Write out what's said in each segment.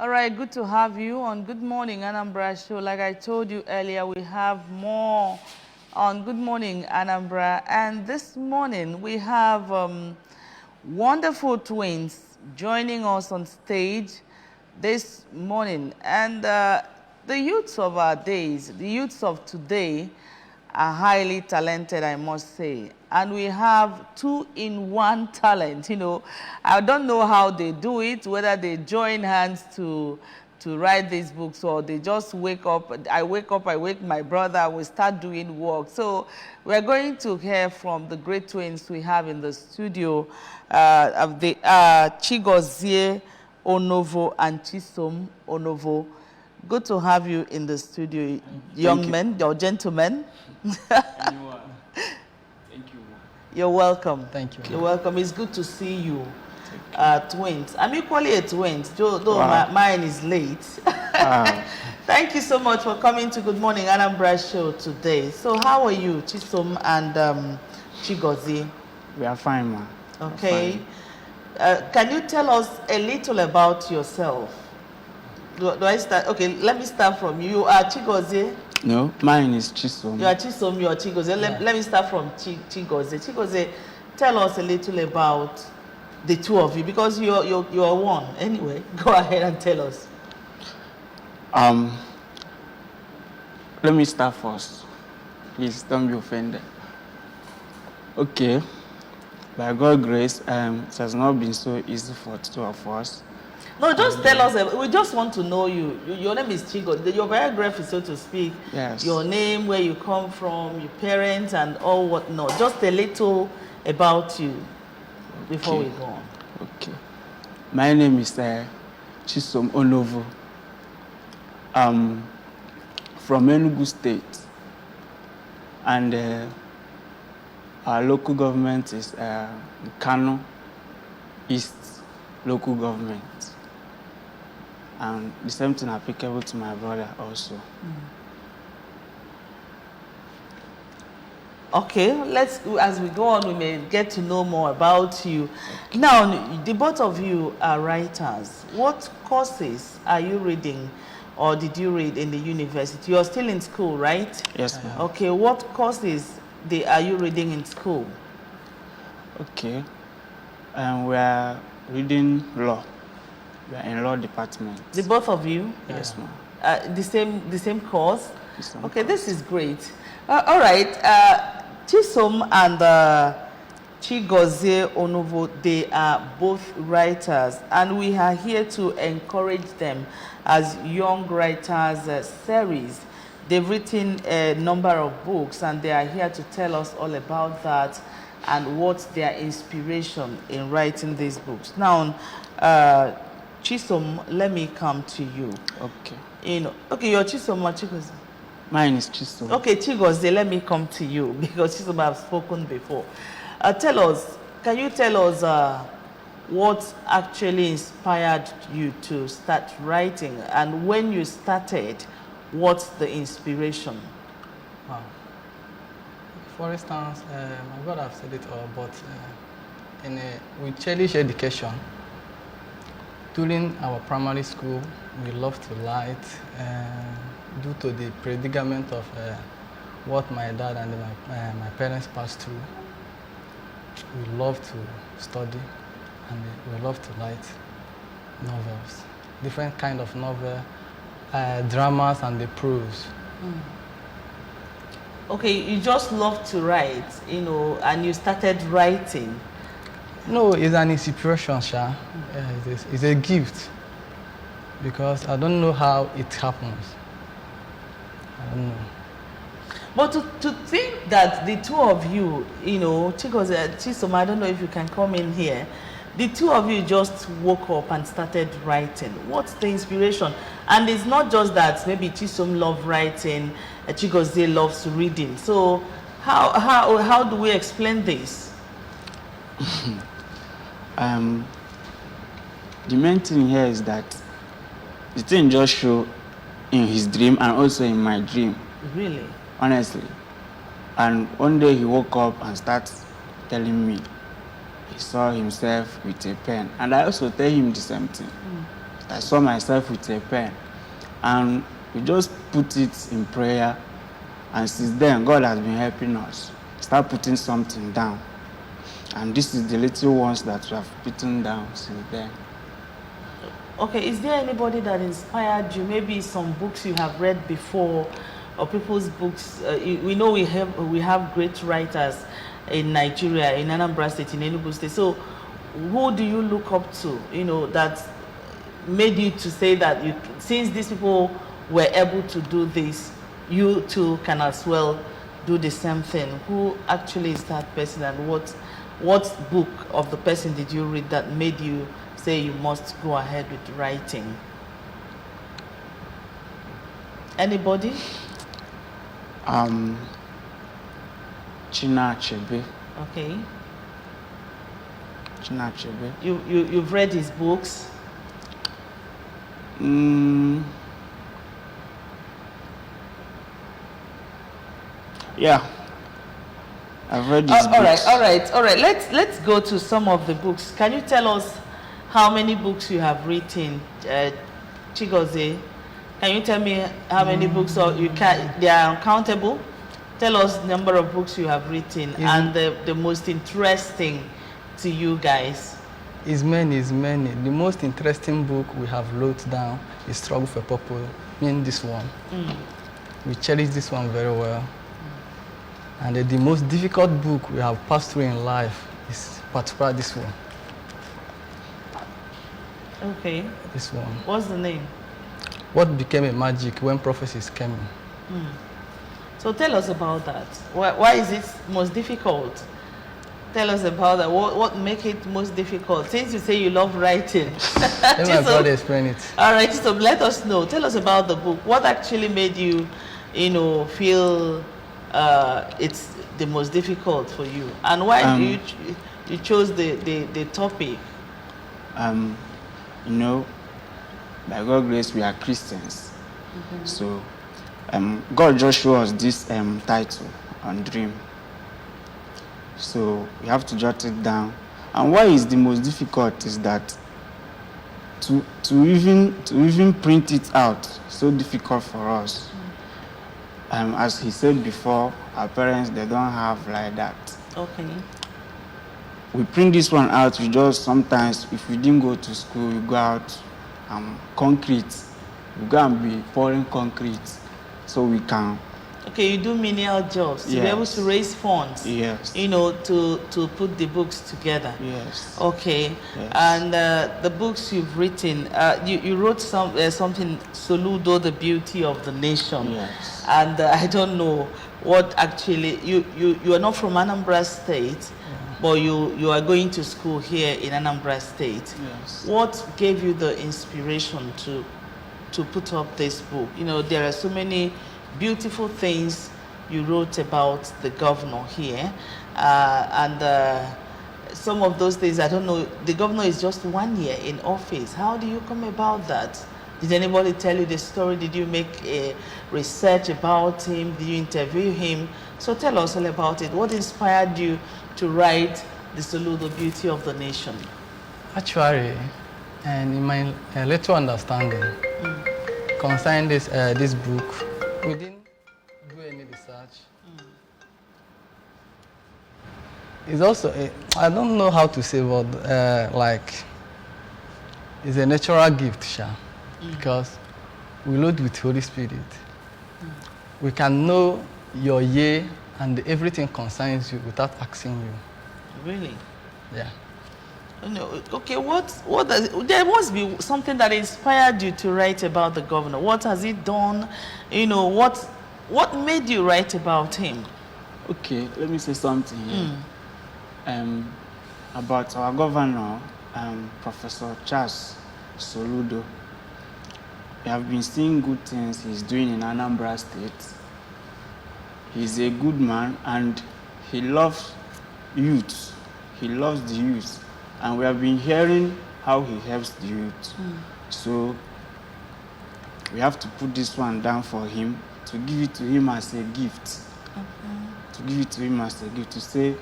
All right, good to have you on Good Morning Anambra show. Like I told you earlier, we have more on Good Morning Anambra. And this morning we have wonderful twins joining us on stage this morning. And the youths of our days, the youths of today, are highly talented, I must say. And we have two-in-one talent. I don't know how they do it, whether they join hands to write these books or they just wake up. I wake my brother, we start doing work. So we're going to hear from the great twins we have in the studio of the Chigozie Onovo and Chisom Onovo. Good to have you in the studio, young men, or gentlemen. Thank you. You're welcome. Thank you. You're welcome. It's good to see you. Twins. I'm equally a twin, though wow. Mine is late. Wow. Thank you so much for coming to Good Morning Anambra show today. So how are you, Chisom and Chigozie? We are fine, ma. Okay. Can you tell us a little about yourself? Do I start? Okay, let me start from you. You are Chigozie? No, mine is Chisom. You are Chisom, you are Chigozie. Yeah. Let me start from Chigozie. Chigozie, tell us a little about the two of you, because you are one. Anyway, go ahead and tell us. Let me start first. Please don't be offended. Okay. By God's grace, it has not been so easy for two of us. No, just tell us. We just want to know you. Your name is Chigozie. Your biography, so to speak. Yes. Your name, where you come from, your parents, and all whatnot. Just a little about you before we go on. Okay. My name is Chisom Onovo. From Enugu State. And our local government is Kano East local government. And the same thing applicable to my brother also. Okay, as we go on, we may get to know more about you. Now, the both of you are writers. What courses are you reading, or did you read in the university? You're still in school, right? Yes, ma'am. Okay, what courses are you reading in school? Okay, we are reading law. We are in law department. The both of you? Yes, ma'am. The same course? Okay, course. This is great. All right, Chisom and Chigozie Onovo, they are both writers, and we are here to encourage them as young writers series. They've written a number of books, and they are here to tell us all about that and what's their inspiration in writing these books. Now, Chisom, let me come to you. Okay. Okay, you're Chisom or Chigozie? Mine is Chisom. Okay, Chigozie, let me come to you because Chisom I've spoken before. Can you tell us what actually inspired you to start writing, and when you started, what's the inspiration? Wow. For instance, my brother have said it all, but with childish education, during our primary school, we loved to write due to the predicament of what my dad and my parents passed through. We love to study and we love to write novels, different kind of novel, dramas and the prose. Okay, you just love to write, and you started writing. No, it's an inspiration, Sha. It's a gift because I don't know how it happens. I don't know. But to think that the two of you, Chisom, I don't know if you can come in here. The two of you just woke up and started writing. What's the inspiration? And it's not just that maybe Chisom loves writing, Chigozie loves reading. So how do we explain this? The main thing here is that the thing just show in his dream and also in my dream. Really? Honestly. And one day he woke up and started telling me he saw himself with a pen. And I also tell him the same thing. I saw myself with a pen. And we just put it in prayer. And since then, God has been helping us. Start putting something down. And this is the little ones that we have written down since then. Okay, is there anybody that inspired you? Maybe some books you have read before, or people's books. We know we have great writers in Nigeria, in Anambra State, in Enugu State. So, who do you look up to? You know, that made you to say that since these people were able to do this, you too can as well do the same thing. Who actually is that person, and what book of the person did you read that made you say you must go ahead with writing? Anybody? Chinua Achebe. Okay. Chinua Achebe. You've read his books? Yeah, I've read his books. All right. Let's go to some of the books. Can you tell us how many books you have written, Chigozie? Can you tell me how many books, or they are uncountable? Tell us the number of books you have written and the most interesting to you guys. It's many. The most interesting book we have wrote down is Struggle for Purpose, meaning this one. We cherish this one very well. And the most difficult book we have passed through in life is particularly this one. Okay. This one. What's the name? What became a magic when prophecies came in. So tell us about that. Why is it most difficult? Tell us about that. What make it most difficult? Since you say you love writing. Let my brother explain it. All right, so let us know. Tell us about the book. What actually made you, feel it's the most difficult for you? And why you chose the topic? By God's grace, we are Christians. So God just showed us this title on Dream. So we have to jot it down. And why is the most difficult is that to even print it out, so difficult for us. As he said before, our parents, they don't have like that. Okay. We print this one out, we just sometimes, if we didn't go to school, we go out concrete. We go and be pouring concrete so we can. Okay, you do menial jobs to be able to raise funds. Yes. To put the books together. Yes. Okay. Yes. And the books you've written, you wrote something, Soludo, the Beauty of the Nation. Yes. And I don't know what actually, you are not from Anambra State, but you are going to school here in Anambra State. Yes. What gave you the inspiration to put up this book? There are so many beautiful things you wrote about the governor here, and some of those things, I don't know, the governor is just 1 year in office. How do you come about that? Did anybody tell you the story? Did you make a research about him? Did you interview him? So tell us all about it. What inspired you to write the Soludo, Beauty of the Nation? Actually, and in my little understanding concerning this book, we didn't do any research. It's also, I don't know how to say, but it's a natural gift, Sha, because we load with Holy Spirit. We can know your year and everything concerns you without asking you. Really? Yeah. No. Okay, there must be something that inspired you to write about the governor. What has he done? What made you write about him? Okay, let me say something here. About our governor, Professor Charles Soludo. We have been seeing good things he's doing in Anambra State. He's a good man and he loves youth. He loves the youth. And we have been hearing how he helps the youth. So we have to put this one down for him, to give it to him as a gift. To give it to him as a gift, to say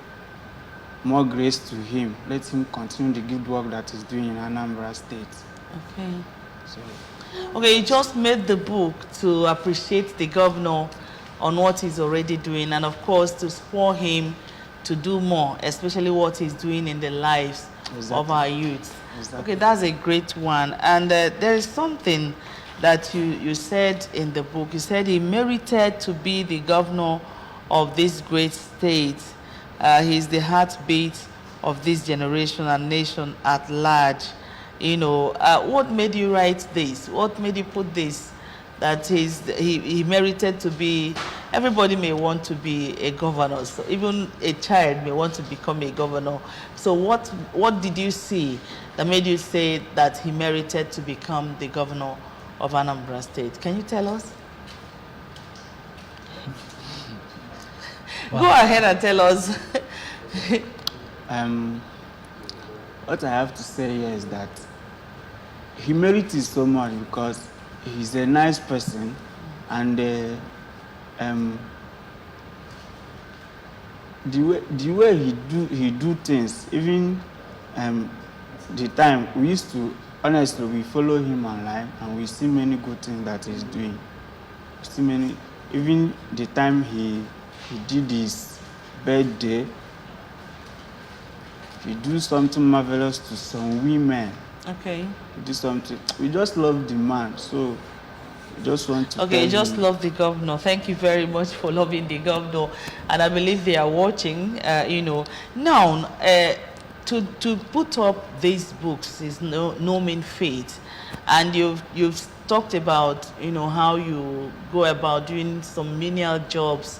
more grace to him. Let him continue the good work that he's doing in Anambra State. Okay. So Okay, you just made the book to appreciate the governor on what he's already doing, and of course to spur him to do more, especially what he's doing in the lives of our youth. Exactly. Okay, that's a great one. And there is something that you said in the book. You said he merited to be the governor of this great state. He's the heartbeat of this generation and nation at large. You know, what made you write this? What made you put this? That he merited to be, everybody may want to be a governor. So even a child may want to become a governor. So what did you see that made you say that he merited to become the governor of Anambra State? Can you tell us? Wow. Go ahead and tell us. What I have to say here is that he merits so much because he's a nice person, and the way he do things, even the time we used to, honestly, we follow him online and we see many good things that he's doing. We see many, even the time he did his birthday, he do something marvelous to some women. Okay. He do something. We just love the man, so we just want to. Okay, just love the governor. Thank you very much for loving the governor, and I believe they are watching. You know, now to put up these books is no mean feat, and you've talked about, you know, how you go about doing some menial jobs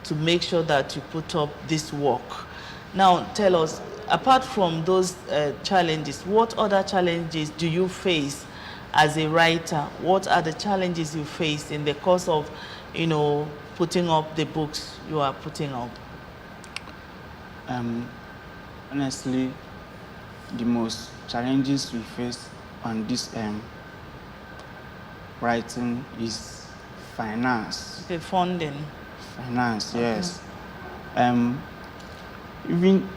to make sure that you put up this work. Now tell us, apart from those challenges, what other challenges do you face as a writer? What are the challenges you face in the course of, you know, putting up the books you are putting up? Honestly, the most challenges we face on this writing is finance. The funding. Finance, yes. Even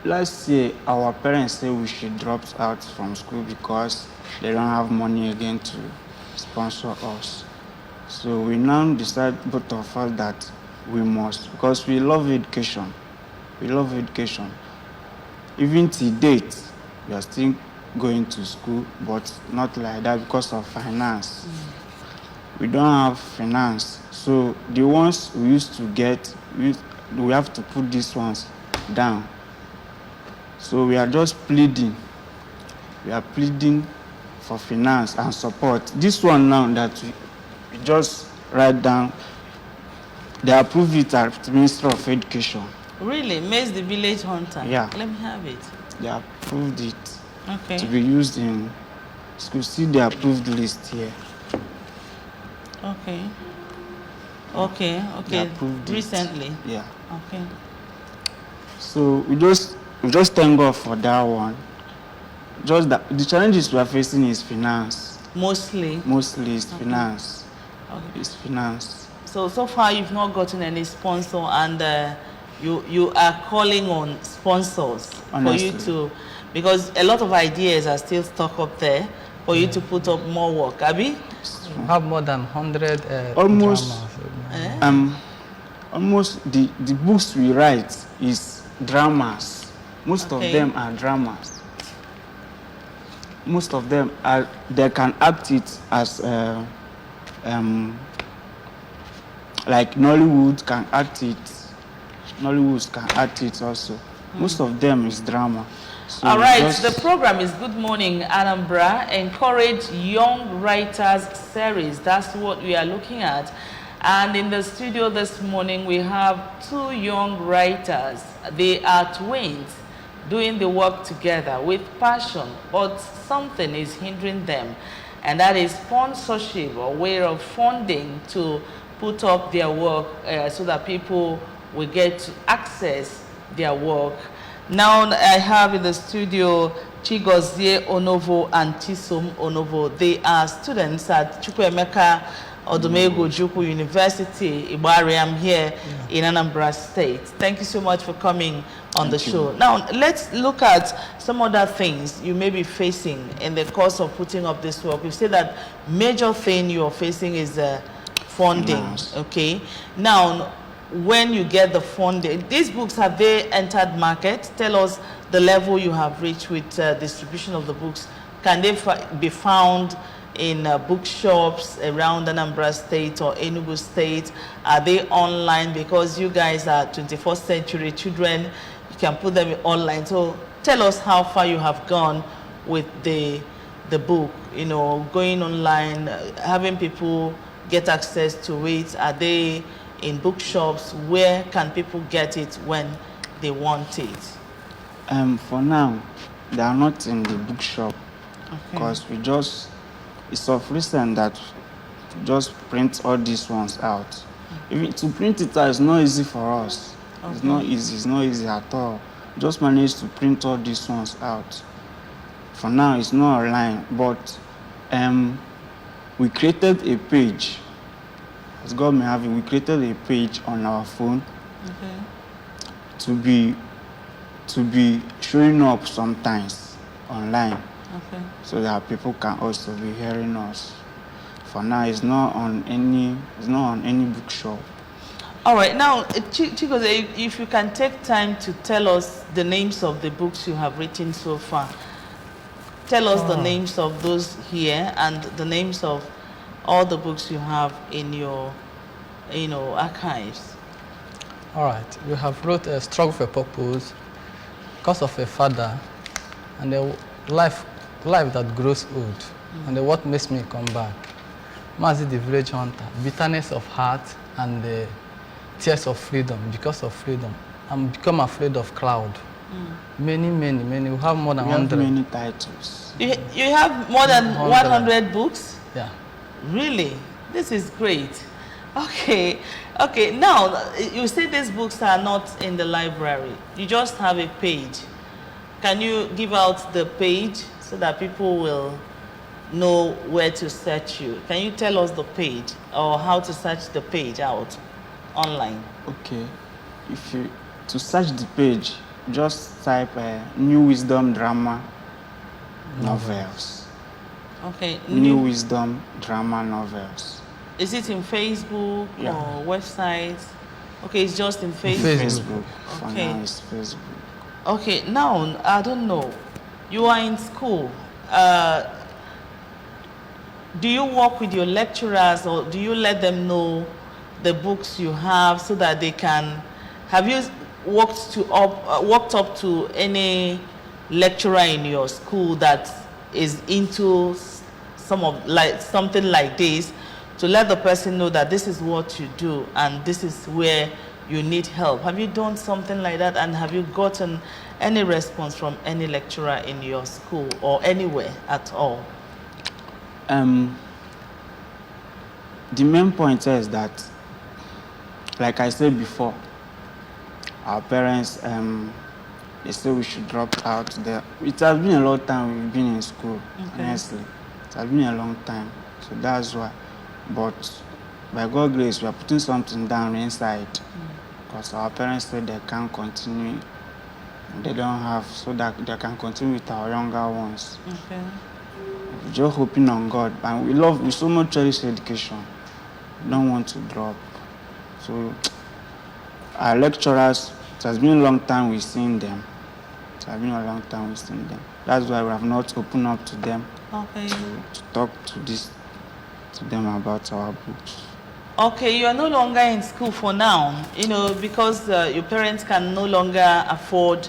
last year, our parents said we should drop out from school because they don't have money again to sponsor us. So we now decide, both of us, that we must, because we love education. We love education. Even to date, we are still going to school, but not like that because of finance. We don't have finance. So the ones we used to get, we have to put these ones down. So we are just pleading. We are pleading for finance and support. This one now that we just write down, they approve it at the Ministry of Education. Really? Maize the Village Hunter? Yeah. Let me have it. They approved it to be used in school. See the approved list here. Okay. Okay. They approved recently. It. Yeah. Okay. So we just thank God for that one. Just that the challenges we are facing is finance. Mostly is finance. Okay. It's finance. So far you've not gotten any sponsor, and you are calling on sponsors. Honestly. For you to, because a lot of ideas are still stuck up there for you to put up more work. Abi? We have more than 100 almost dramas. Almost the books we write is dramas. Most of them are dramas. Most of them are, they can act it as like Nollywood can act it. Nollywood can act it also. Most of them is drama. So all right, the program is Good Morning Anambra, Encourage Young Writers Series. That's what we are looking at. And in the studio this morning, we have two young writers. They are twins doing the work together with passion, but something is hindering them, and that is sponsorship or way of funding to put up their work so that people will get to access their work. Now I have in the studio Chigozie Onovo and Chisom Onovo. They are students at Chukwuemeka Odumegwu Ojukwu University, Igbari. I'm here in Anambra State. Thank you so much for coming on the show. Now, let's look at some other things you may be facing in the course of putting up this work. You say that major thing you're facing is funding, okay? Now, when you get the funding, these books, have they entered market? Tell us the level you have reached with distribution of the books. Can they be found in bookshops around Anambra State or Enugu State? Are they online? Because you guys are 21st century children, you can put them online. So tell us how far you have gone with the book, you know, going online, having people get access to it. Are they in bookshops? Where can people get it when they want it? For now, they are not in the bookshop because we just, it's of recent that we just print all these ones out. Even to print it out is not easy for us. It's not easy. It's not easy at all. Just managed to print all these ones out. For now, it's not online, but we created a page. As God may have it, we created a page on our phone to be showing up sometimes online, so that people can also be hearing us. For now, it's not on any bookshop. All right, now, Chigozie, if you can take time to tell us the names of the books you have written so far. Tell us the names of those here and the names of all the books you have in your, archives. All right, we have wrote a Struggle for Purpose, Cause of a Father, and the life that grows old, and the What Makes Me Come Back, Mazi the Village Hunter, Bitterness of Heart, and the Tears of Freedom, Because of Freedom, and Become Afraid of Cloud. Many. We have more than 100. We have many titles. You have more than 100 books? Yeah. Really? This is great. Okay. Now, you say these books are not in the library. You just have a page. Can you give out the page so that people will know where to search you? Can you tell us the page or how to search the page out online? Okay. To search the page, just type New Wisdom Drama Novels. Okay. New Wisdom Drama Novels. Is it in Facebook or website? Okay, it's just in Facebook. Facebook. For now, it's Facebook. Okay, now, I don't know. You are in school. Do you work with your lecturers or do you let them know the books you have so that they can... Have you walked up to any lecturer in your school that is into something like this, to let the person know that this is what you do and this is where you need help? Have you done something like that, and have you gotten any response from any lecturer in your school or anywhere at all? The main point is that, like I said before, our parents, they say we should drop out there. It has been a long time we've been in school, honestly. It has been a long time, so that's why. But by God's grace, we are putting something down inside, because our parents said they can't continue. They don't have, so that they can continue with our younger ones. Okay. We're just hoping on God, and we so much cherish education. We don't want to drop. So our lecturers, it has been a long time we've seen them. That's why we have not opened up to them to talk to them about our books. Okay, you are no longer in school for now, because your parents can no longer afford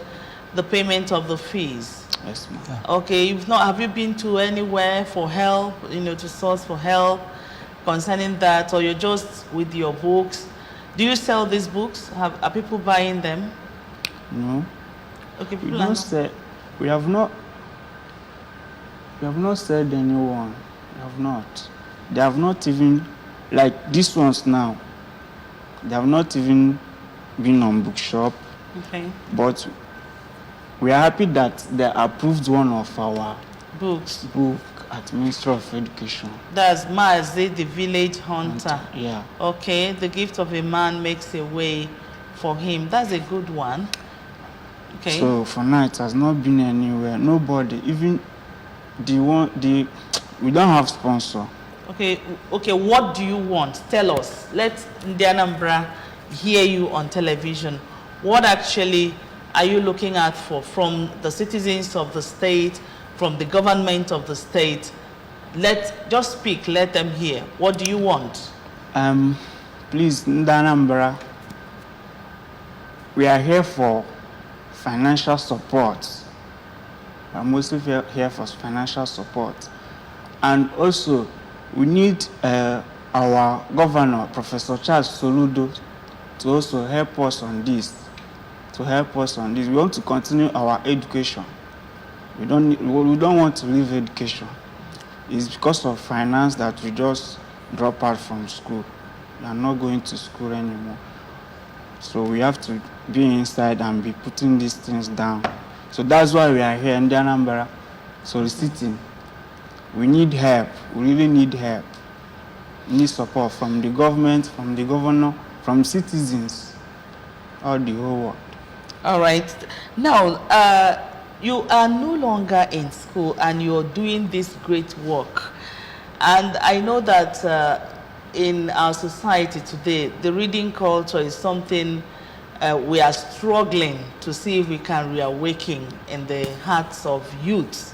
the payment of the fees. Yes, ma'am. Yeah. Okay, have you been to anywhere for help, to source for help concerning that, or you're just with your books? Do you sell these books? Are people buying them? No. Okay, We have not said anyone. We have not. They have not even, like these ones now, they have not even been on bookshop. Okay. But we are happy that they approved one of our books. book at Ministry of Education. That's Maazi, the village hunter. Yeah. Okay, the gift of a man makes a way for him. That's a good one. Okay. So for now, it has not been anywhere. Nobody, even we don't have sponsor. Okay, what do you want? Tell us. Let Ndianambra hear you on television. What actually are you looking at from the citizens of the state, from the government of the state? Just speak, let them hear. What do you want? Please, Ndianambra, we are here for financial support. I'm mostly here for financial support. And also, we need our governor, Professor Charles Soludo, to also help us on this. We want to continue our education. We don't want to leave education. It's because of finance that we just drop out from school. We are not going to school anymore. So we have to be inside and be putting these things down. So that's why we are here in Ndianambra soliciting. We need help. We really need help. We need support from the government, from the governor, from citizens, or the whole world. All right. Now, you are no longer in school and you're doing this great work. And I know that in our society today, the reading culture is something we are struggling to see if we can reawaken in the hearts of youths,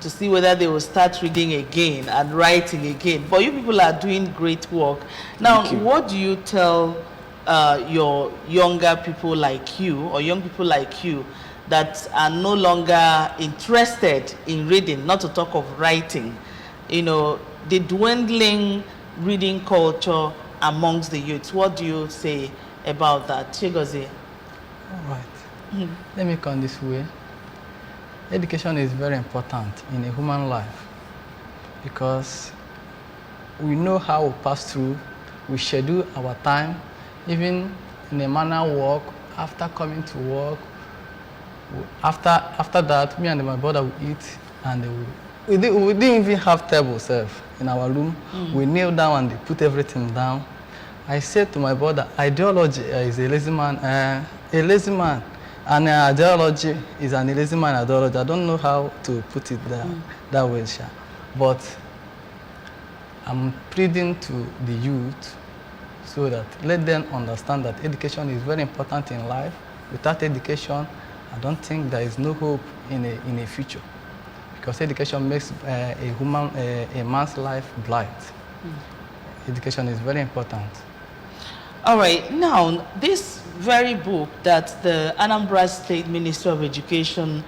to see whether they will start reading again and writing again. But you people are doing great work. Now, what do you tell your younger people like you, or young people like you, that are no longer interested in reading, not to talk of writing? You know, the dwindling reading culture amongst the youths. What do you say about that? Chigozie? All right. Let me come this way. Education is very important in a human life because we know how we pass through, we schedule our time, even in a manner work, after coming to work, after that, me and my brother will eat, and we didn't even have table self in our room. We kneel down and they put everything down. I said to my brother, ideology is a lazy man, and ideology is an lazy man ideology. I don't know how to put it that way, Sha. But I'm pleading to the youth so that let them understand that education is very important in life. Without education, I don't think there is no hope in a future, because education makes a man's life bright. Education is very important. All right, now this very book that the Anambra State Ministry of Education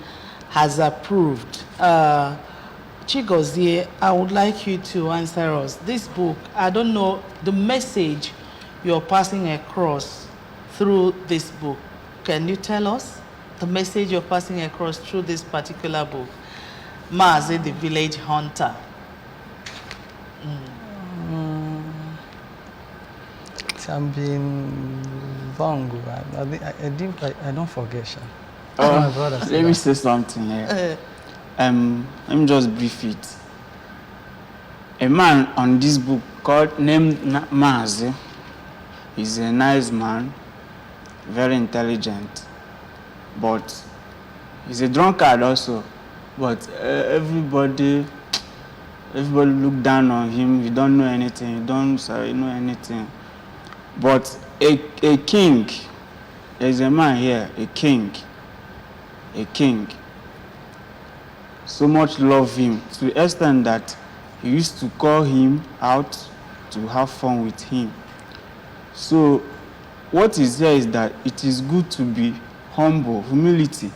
has approved, Chigozie, I would like you to answer us. This book, I don't know the message you're passing across through this book. Can you tell us the message you're passing across through this particular book, Maazi, the Village Hunter? I'm being wrong. I don't forget, Sha. My brother let me say something here. Let me just brief it. A man on this book named Maazi is a nice man, very intelligent, but he's a drunkard also. But everybody look down on him. He don't know anything. He don't know anything. But a king, there's a man here, a king. So much love him to the extent that he used to call him out to have fun with him. So what is here is that it is good to be humble, humility,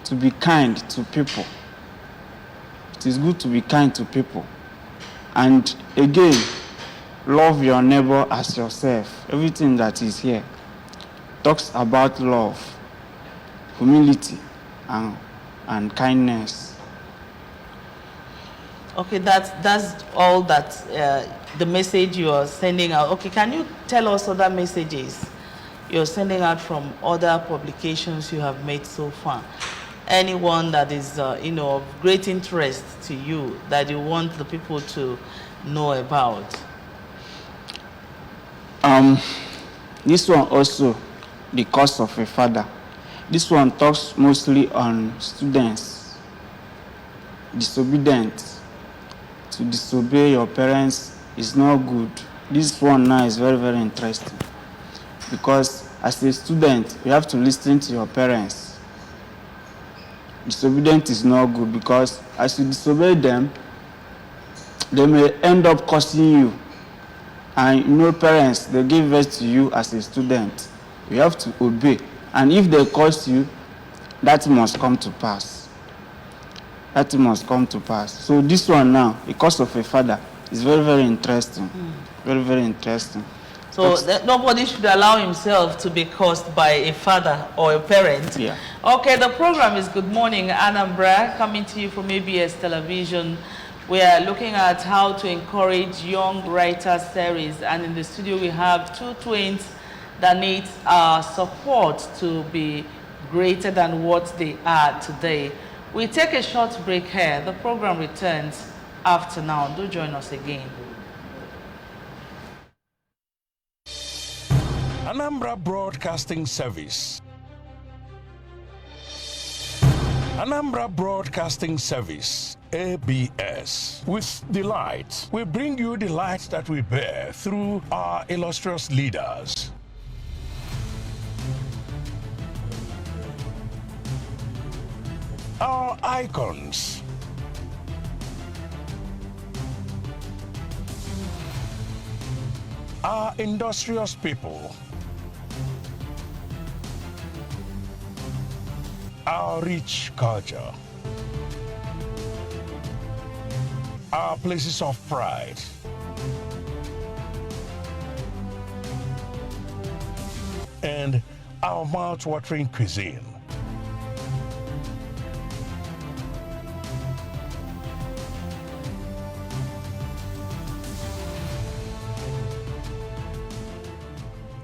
to be kind to people. It is good to be kind to people. And again, love your neighbor as yourself. Everything that is here talks about love, humility, and kindness. Okay, that's all that the message you are sending out. Okay, can you tell us other messages you're sending out from other publications you have made so far? anyone that is, of great interest to you that you want the people to know about? This one also, the cost of a father. This one talks mostly on students, disobedient. To disobey your parents is not good. This one now is very, very interesting because as a student, you have to listen to your parents. Disobedient is not good because as you disobey them, they may end up cursing you. And parents, they give birth to you as a student. You have to obey. And if they curse you, that must come to pass. That must come to pass. So this one now, the cost of a father, is very, very interesting. Very, very interesting. So nobody should allow himself to be cursed by a father or a parent. Yeah. Okay, the program is Good Morning Anambra, coming to you from ABS Television. We are looking at how to encourage young writers series, and in the studio we have two twins that need our support to be greater than what they are today. We take a short break here. The program returns after now. Do join us again. Anambra Broadcasting Service. Anambra Broadcasting Service, ABS. With delight, we bring you the light that we bear through our illustrious leaders. Our icons. Our industrious people. Our rich culture. Our places of pride. And our mouth-watering cuisine.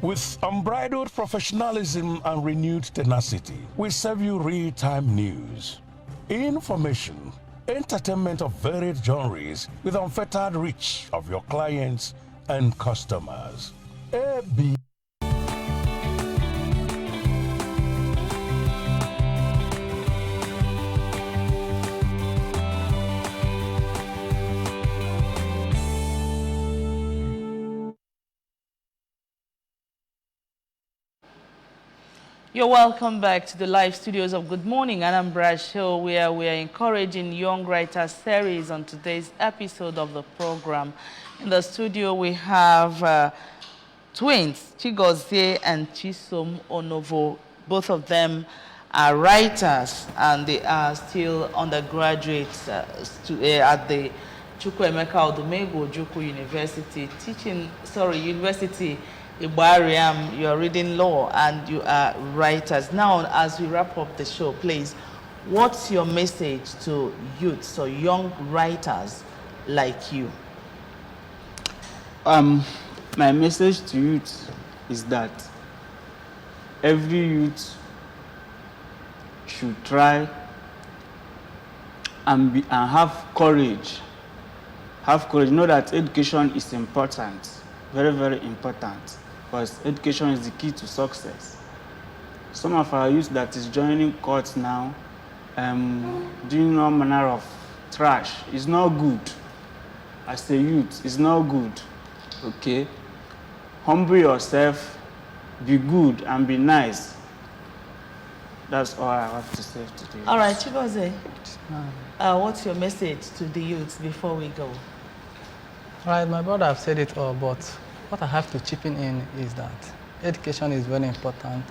With unbridled professionalism and renewed tenacity, we serve you real-time news, information, entertainment of varied genres with unfettered reach of your clients and customers. AB. You're welcome back to the live studios of Good Morning Anambra Show, where we are encouraging young writers series on today's episode of the program. In the studio, we have twins, Chigozie and Chisom Onovo. Both of them are writers, and they are still undergraduates at the Chukwuemeka Odumegwu Ojukwu University, University Igbariam. You are reading law and you are writers. Now, as we wrap up the show, please, what's your message to youths or young writers like you? My message to youth is that every youth should try and have courage. Have courage. Know that education is important, very, very important, because education is the key to success. Some of our youth that is joining courts now, doing all manner of trash, is not good. As a youth, it's not good. Okay? Humble yourself, be good, and be nice. That's all I have to say today. All right, Chigozie, what's your message to the youths before we go? All right, my brother have said it all, but what I have to chip in is that education is very important.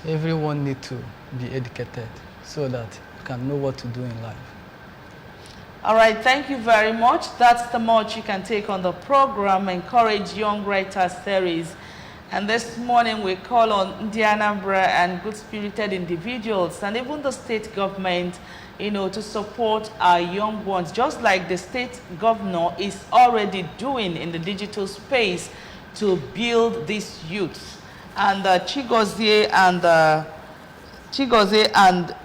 Everyone needs to be educated so that you can know what to do in life. All right, thank you very much. That's the much you can take on the program, Encourage Young Writers Series. And this morning we call on the Anambra and good-spirited individuals and even the state government, to support our young ones, just like the state governor is already doing in the digital space to build these youths. And Chigozie and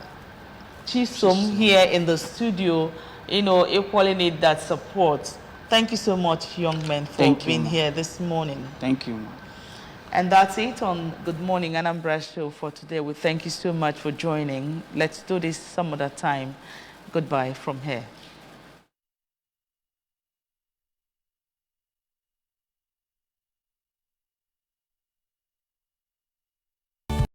Chisom here in the studio, you know, equally need that support. Thank you so much, young men, for being here this morning. Thank you, ma. And that's it on Good Morning Anambra show for today. We thank you so much for joining. Let's do this some other time. Goodbye from here.